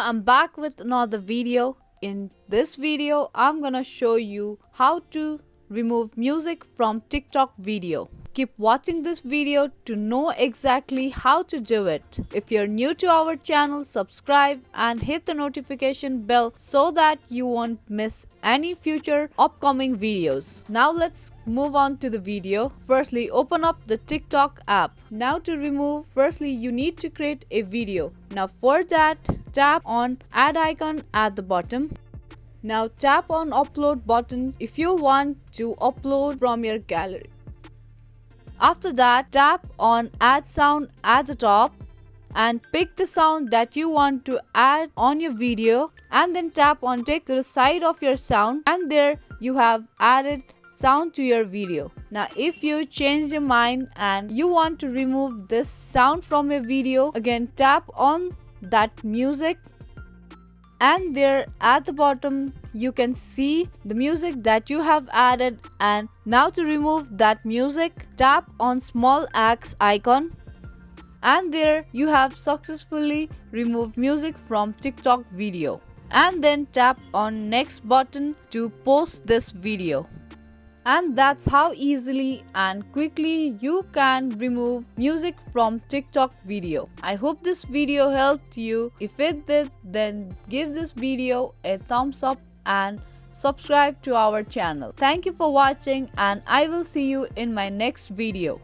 I'm back with another video. In this video, I'm gonna show you how to remove music from TikTok video. Keep watching this video to know exactly how to do it. If you're new to our channel, subscribe and hit the notification bell so that you won't miss any future upcoming videos. Now let's move on to the video. Firstly, open up the TikTok app. Now to remove, firstly you need to create a video. Now for that, tap on add icon at the bottom. Now tap on upload button if you want to upload from your gallery. After that, tap on add sound at the top and pick the sound that you want to add on your video, and then tap on take to the side of your sound, and there you have added sound to your video. Now if you change your mind and you want to remove this sound from your video, again tap on that music, and there at the bottom you can see the music that you have added. And now to remove that music, tap on small axe icon, and there you have successfully removed music from TikTok video. And then tap on next button to post this video. And that's how easily and quickly you can remove music from TikTok video. I hope this video helped you. If it did, then give this video a thumbs up and subscribe to our channel. Thank you for watching, and I will see you in my next video.